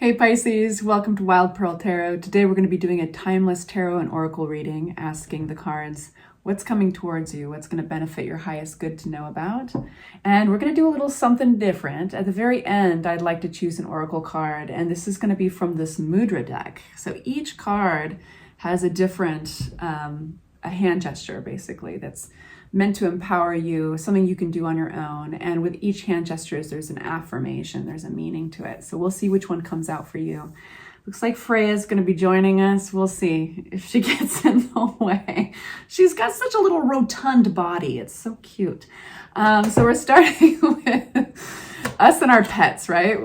Hey Pisces, welcome to Wild Pearl Tarot. Today we're going to be doing a timeless tarot and oracle reading, asking the cards what's coming towards you, what's going to benefit your highest good to know about. And we're going to do a little something different. At the very end, I'd like to choose an oracle card, and this is going to be from this mudra deck. So each card has a different, a hand gesture basically that's meant to empower you, something you can do on your own. And with each hand gestures, there's an affirmation, there's a meaning to it. So we'll see which one comes out for you. Looks like Freya's going to be joining us. We'll see if she gets in the way. She's got such a little rotund body. It's so cute. So we're starting with us and our pets, right?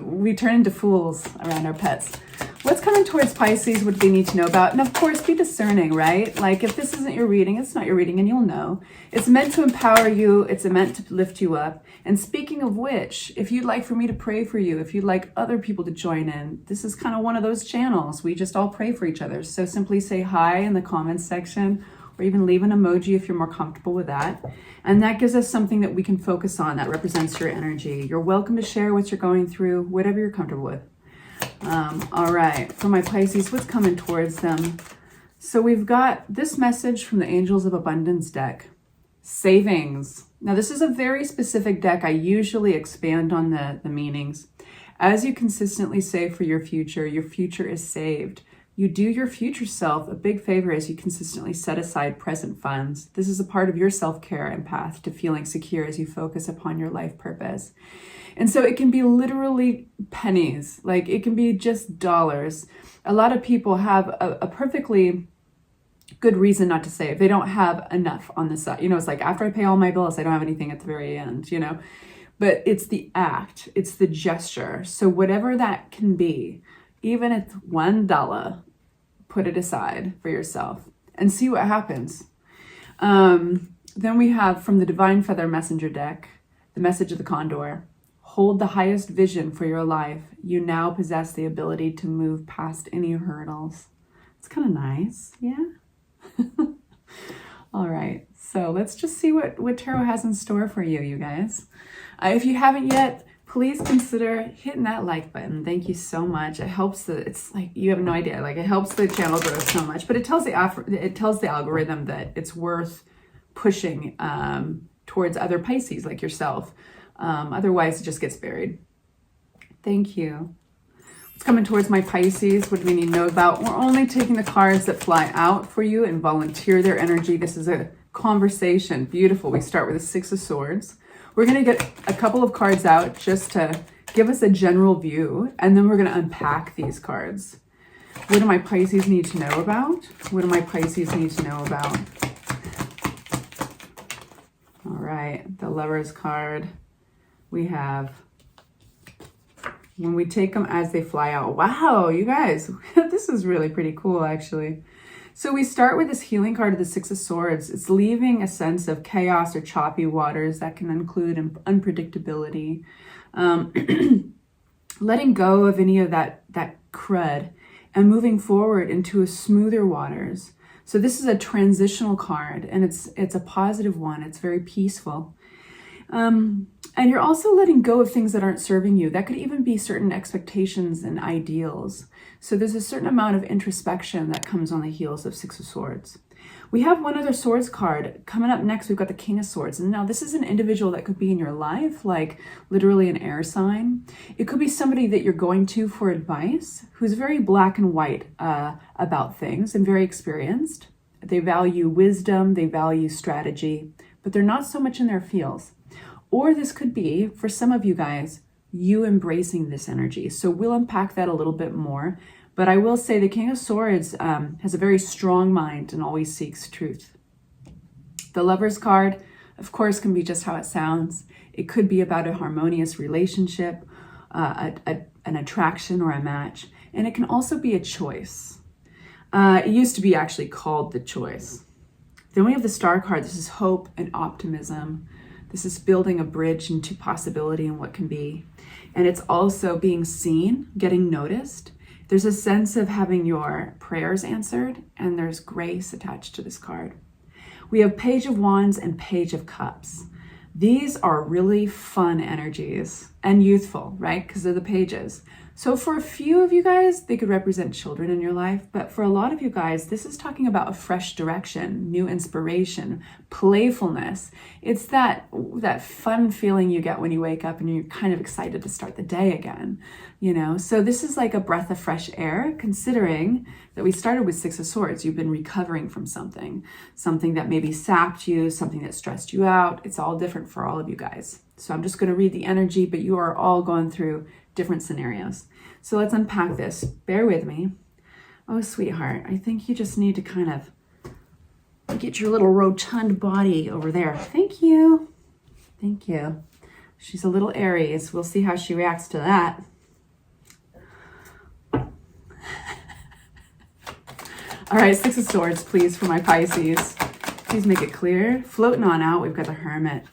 We turn into fools around our pets. What's coming towards Pisces, what they need to know about? And of course, be discerning, right? Like if this isn't your reading, it's not your reading and you'll know. It's meant to empower you. It's meant to lift you up. And speaking of which, if you'd like for me to pray for you, if you'd like other people to join in, this is kind of one of those channels. We just all pray for each other. So simply say hi in the comments section, or even leave an emoji if you're more comfortable with that. And that gives us something that we can focus on that represents your energy. You're welcome to share what you're going through, whatever you're comfortable with. All right, for my Pisces, what's coming towards them? So we've got this message from the Angels of Abundance deck. Savings. Now this is a very specific deck. I usually expand on the meanings. As you consistently save for your future is saved. You do your future self a big favor as you consistently set aside present funds. This is a part of your self-care and path to feeling secure as you focus upon your life purpose. And so it can be literally pennies, like it can be just dollars. A lot of people have a perfectly good reason not to save. They don't have enough on the side. You know, it's like after I pay all my bills, I don't have anything at the very end, you know. But it's the act, it's the gesture. So whatever that can be, even if $1, put it aside for yourself and see what happens. Then we have from the Divine Feather Messenger deck, the message of the Condor. Hold the highest vision for your life. You now possess the ability to move past any hurdles. It's kind of nice, yeah? All right, so let's just see what Tarot has in store for you, you guys. If you haven't yet, please consider hitting that like button. Thank you so much. It helps it's like, you have no idea, like it helps the channel grow so much, but it tells the algorithm that it's worth pushing towards other Pisces like yourself. Otherwise it just gets buried. Thank you. What's coming towards my Pisces? What do we need to know about? We're only taking the cards that fly out for you and volunteer their energy. This is a conversation. Beautiful. We start with the Six of Swords. We're going to get a couple of cards out just to give us a general view, and then we're going to unpack these cards. What do my Pisces need to know about? What do my Pisces need to know about? All right, the Lovers card. We have, when we take them as they fly out. Wow, you guys, this is really pretty cool, actually. So we start with this healing card of the Six of Swords. It's leaving a sense of chaos or choppy waters that can include unpredictability. Letting go of any of that crud and moving forward into a smoother waters. So this is a transitional card, and it's a positive one. It's very peaceful. And you're also letting go of things that aren't serving you. That could even be certain expectations and ideals. So there's a certain amount of introspection that comes on the heels of Six of Swords. We have one other Swords card. Coming up next, we've got the King of Swords. And now this is an individual that could be in your life, like literally an air sign. It could be somebody that you're going to for advice, who's very black and white about things and very experienced. They value wisdom, they value strategy, but they're not so much in their feels. Or this could be, for some of you guys, you embracing this energy. So we'll unpack that a little bit more. But I will say the King of Swords has a very strong mind and always seeks truth. The Lovers card, of course, can be just how it sounds. It could be about a harmonious relationship, an attraction or a match. And it can also be a choice. It used to be actually called the choice. Then we have the Star card. This is hope and optimism. This is building a bridge into possibility and what can be. And it's also being seen, getting noticed. There's a sense of having your prayers answered, and there's grace attached to this card. We have Page of Wands and Page of Cups. These are really fun energies. and youthful, right? Because of the pages. So for a few of you guys, they could represent children in your life, but for a lot of you guys, this is talking about a fresh direction, new inspiration, playfulness. It's that fun feeling you get when you wake up and you're kind of excited to start the day again, you know? So this is like a breath of fresh air, considering that we started with Six of Swords. You've been recovering from something that maybe sapped you, something that stressed you out. It's all different for all of you guys. So I'm just going to read the energy, but you are all going through different scenarios. So let's unpack this. Bear with me. Oh, sweetheart, I think you just need to kind of get your little rotund body over there. Thank you. Thank you. She's a little Aries. We'll see how she reacts to that. All right, Six of Swords, please, for my Pisces. Please make it clear. Floating on out, we've got the Hermit.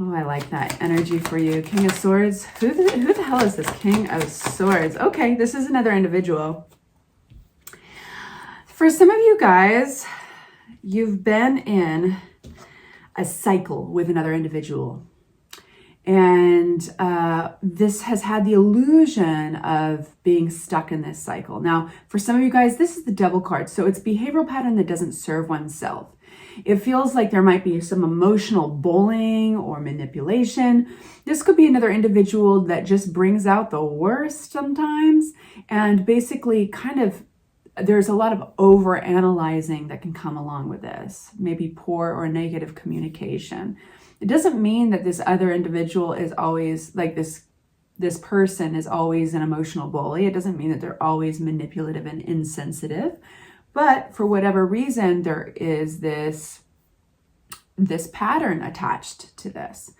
Oh, I like that energy for you. King of Swords. Who the hell is this King of Swords? Okay, this is another individual. For some of you guys, you've been in a cycle with another individual. And this has had the illusion of being stuck in this cycle. Now, for some of you guys, this is the Devil card. So it's behavioral pattern that doesn't serve oneself. It feels like there might be some emotional bullying or manipulation. This could be another individual that just brings out the worst sometimes. And basically kind of, there's a lot of over analyzing that can come along with this. Maybe poor or negative communication. It doesn't mean that this other individual is always like this person is always an emotional bully. It doesn't mean that they're always manipulative and insensitive. But for whatever reason, there is this pattern attached to this.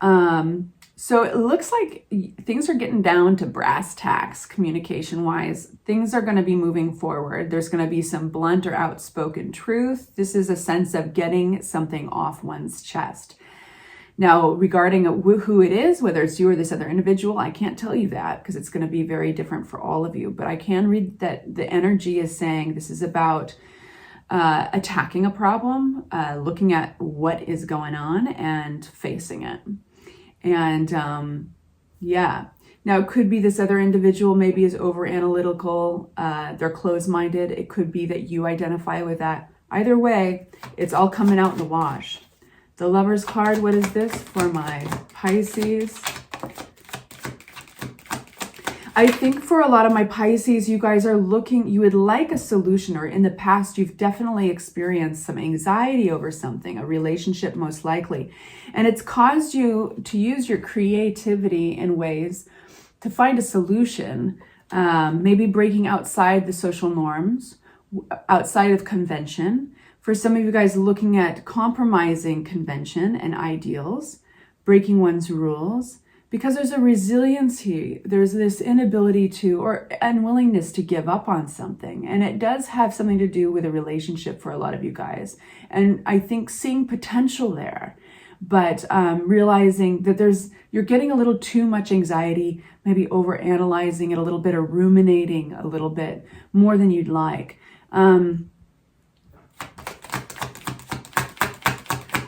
So it looks like things are getting down to brass tacks communication-wise. Things are going to be moving forward. There's going to be some blunt or outspoken truth. This is a sense of getting something off one's chest. Now, regarding who it is, whether it's you or this other individual, I can't tell you that because it's going to be very different for all of you. But I can read that the energy is saying this is about attacking a problem, looking at what is going on and facing it. And yeah, now it could be this other individual maybe is over analytical, they're closed-minded. It could be that you identify with that. Either way, it's all coming out in the wash. The Lover's card, what is this for my Pisces? I think for a lot of my Pisces, you guys are looking, you would like a solution, or in the past, you've definitely experienced some anxiety over something, a relationship most likely. And it's caused you to use your creativity in ways to find a solution, maybe breaking outside the social norms, outside of convention. For some of you guys looking at compromising convention and ideals, breaking one's rules, because there's a resiliency, there's this inability to, or unwillingness to give up on something. And it does have something to do with a relationship for a lot of you guys. And I think seeing potential there, but realizing that you're getting a little too much anxiety, maybe over analyzing it a little bit or ruminating a little bit more than you'd like.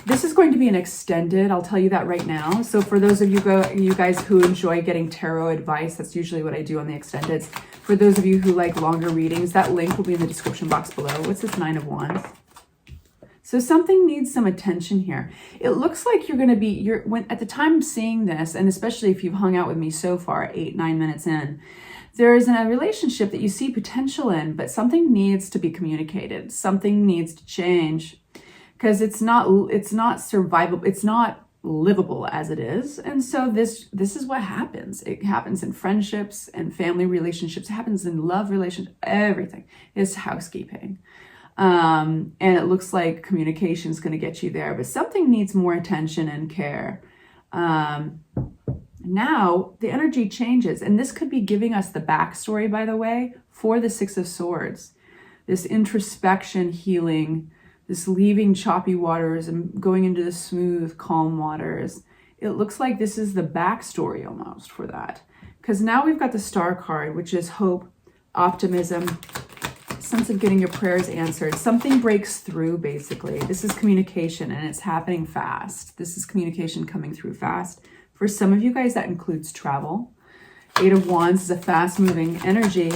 This is going to be an extended, I'll tell you that right now. So for those of you guys who enjoy getting tarot advice, that's usually what I do on the extendeds. For those of you who like longer readings, that link will be in the description box below. What's this Nine of Wands? So something needs some attention here. It looks like you're going to be, at the time of seeing this, and especially if you've hung out with me so far, 8-9 minutes in, there is a relationship that you see potential in, but something needs to be communicated. Something needs to change. Because it's not survivable, it's not livable as it is. And so this is what happens. It happens in friendships and family relationships. It happens in love relationships. Everything is housekeeping. And it looks like communication is going to get you there, but something needs more attention and care. Now the energy changes, and this could be giving us the backstory, by the way, for the Six of Swords. This introspection, healing, this leaving choppy waters and going into the smooth, calm waters. It looks like this is the backstory almost for that. Because now we've got the Star card, which is hope, optimism, sense of getting your prayers answered. Something breaks through, basically. This is communication, and it's happening fast. This is communication coming through fast For some of you guys, that includes travel. Eight of Wands is a fast-moving energy,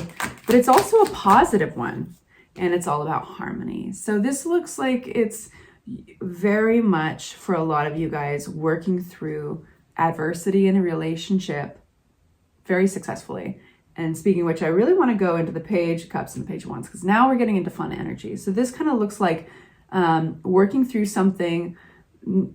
but it's also a positive one, and it's all about harmony. So this looks like it's very much, for a lot of you guys, working through adversity in a relationship very successfully. And speaking of which, I really want to go into the Page of Cups and the Page of Wands, because now we're getting into fun energy. So this kind of looks like working through something,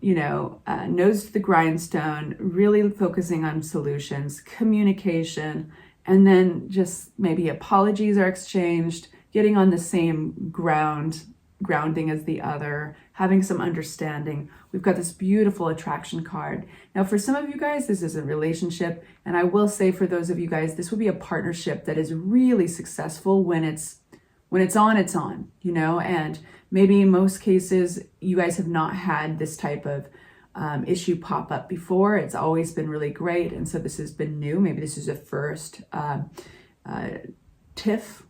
you know, nose to the grindstone, really focusing on solutions, communication, and then just maybe apologies are exchanged, getting on the same grounding as the other, having some understanding. We've got this beautiful attraction card. Now, for some of you guys, this is a relationship. And I will say for those of you guys, this would be a partnership that is really successful when it's on, you know, and maybe in most cases, you guys have not had this type of issue pop up before. It's always been really great. And so this has been new. Maybe this is a first tiff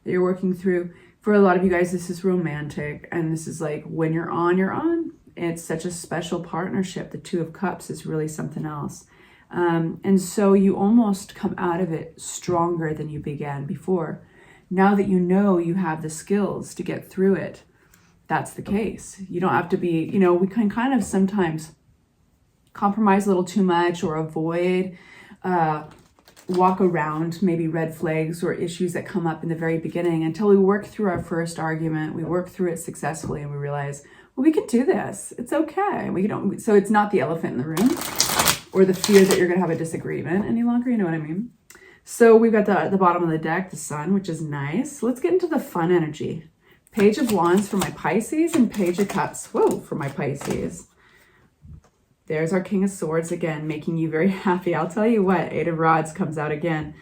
that you're working through. For a lot of you guys, this is romantic. And this is like, when you're on, you're on. It's such a special partnership. The Two of Cups is really something else. And so you almost come out of it stronger than you began before. Now that you know you have the skills to get through it, that's the case. You don't have to be, you know, we can kind of sometimes compromise a little too much or avoid, walk around maybe red flags or issues that come up in the very beginning until we work through our first argument. We work through it successfully and we realize, well, we can do this. It's okay. So it's not the elephant in the room or the fear that you're going to have a disagreement any longer. You know what I mean? So we've got the bottom of the deck, the Sun, which is nice. Let's get into the fun energy. Page of Wands for my Pisces and Page of Cups, whoa, for my Pisces. There's our King of Swords again, making you very happy. I'll tell you what, Eight of Rods comes out again.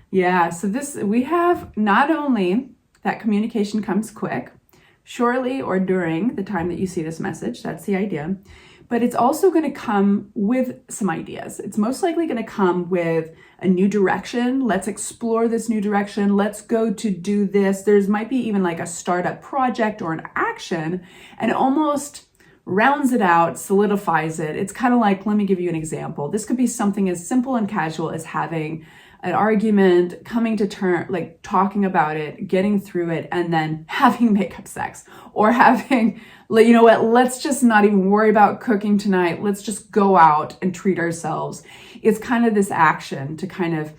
Yeah, so we have not only that communication comes quick, shortly or during the time that you see this message, that's the idea, but it's also going to come with some ideas. It's most likely going to come with a new direction. Let's explore this new direction. Let's go to do this. There's might be even like a startup project or an action, and it almost rounds it out, solidifies it. It's kind of like, let me give you an example. This could be something as simple and casual as having an argument, coming to term, like talking about it, getting through it, and then having makeup sex, or having, you know what, let's just not even worry about cooking tonight. Let's just go out and treat ourselves. It's kind of this action to kind of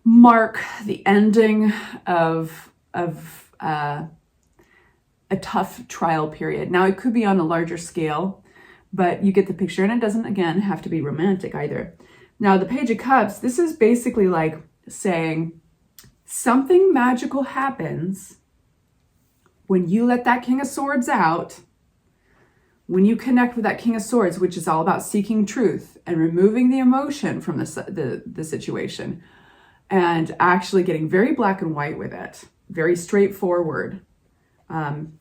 mark the ending of a tough trial period. Now, it could be on a larger scale, but you get the picture, and it doesn't, again, have to be romantic either. Now, the Page of Cups, this is basically like saying something magical happens when you let that King of Swords out, when you connect with that King of Swords, which is all about seeking truth and removing the emotion from the situation and actually getting very black and white with it, very straightforward. And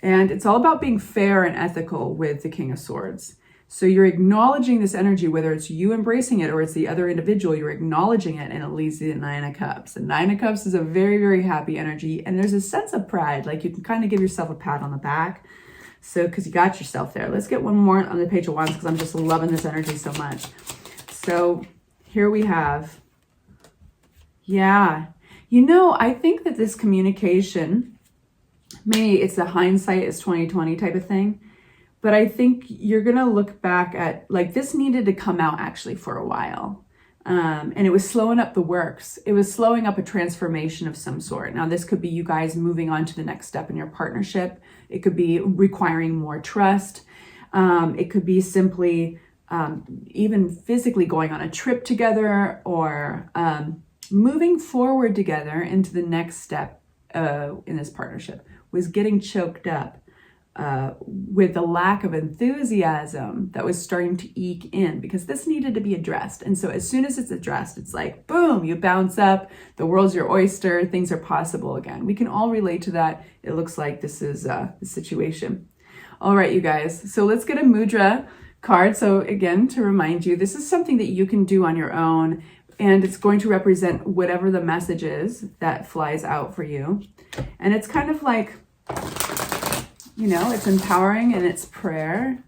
it's all about being fair and ethical with the King of Swords. So you're acknowledging this energy, whether it's you embracing it or it's the other individual, you're acknowledging it, and it leads to the Nine of Cups. The Nine of Cups is a very, very happy energy, and there's a sense of pride, like you can kind of give yourself a pat on the back. So, because you got yourself there. Let's get one more on the Page of Wands, because I'm just loving this energy so much. So here we have, yeah. You know, I think that this communication, maybe it's the hindsight is 2020 type of thing. But I think you're going to look back at, like, this needed to come out actually for a while. And it was slowing up the works. It was slowing up a transformation of some sort. Now, this could be you guys moving on to the next step in your partnership. It could be requiring more trust. It could be simply even physically going on a trip together, or moving forward together into the next step in this partnership. Was getting choked up with the lack of enthusiasm that was starting to eke in, because this needed to be addressed. And so as soon as it's addressed, it's like, boom, you bounce up, the world's your oyster, things are possible again. We can all relate to that. It looks like this is the situation. All right, you guys, so let's get a mudra card. So again, to remind you, this is something that you can do on your own, and it's going to represent whatever the message is that flies out for you. And it's kind of like, you know, it's empowering and it's prayer.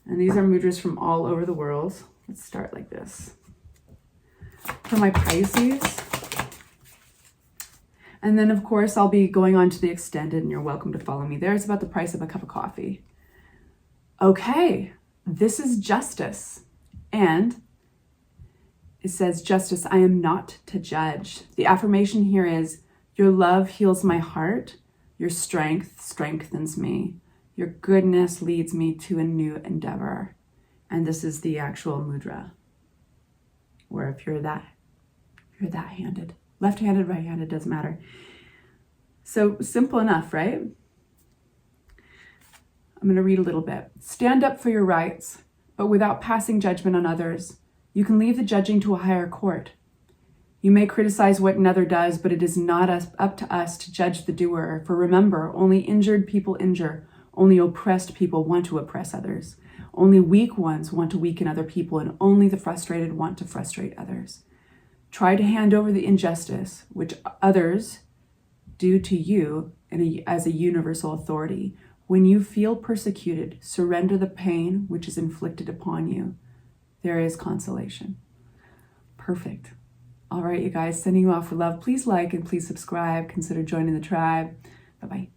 And these are mudras from all over the world. Let's start like this. For my Pisces. And then, of course, I'll be going on to the extended, and you're welcome to follow me there. It's about the price of a cup of coffee. Okay, this is justice. And it says, justice, I am not to judge. The affirmation here is, your love heals my heart. Your strength strengthens me. Your goodness leads me to a new endeavor. And this is the actual mudra. Or if you're that handed. Left-handed, right-handed, doesn't matter. So simple enough, right? I'm going to read a little bit. Stand up for your rights, but without passing judgment on others. You can leave the judging to a higher court. You may criticize what another does, but it is not up to us to judge the doer. For remember, only injured people injure. Only oppressed people want to oppress others. Only weak ones want to weaken other people, and only the frustrated want to frustrate others. Try to hand over the injustice which others do to you as a universal authority. When you feel persecuted, surrender the pain which is inflicted upon you. There is consolation. Perfect. All right, you guys, sending you off with love. Please like and please subscribe. Consider joining the tribe. Bye-bye.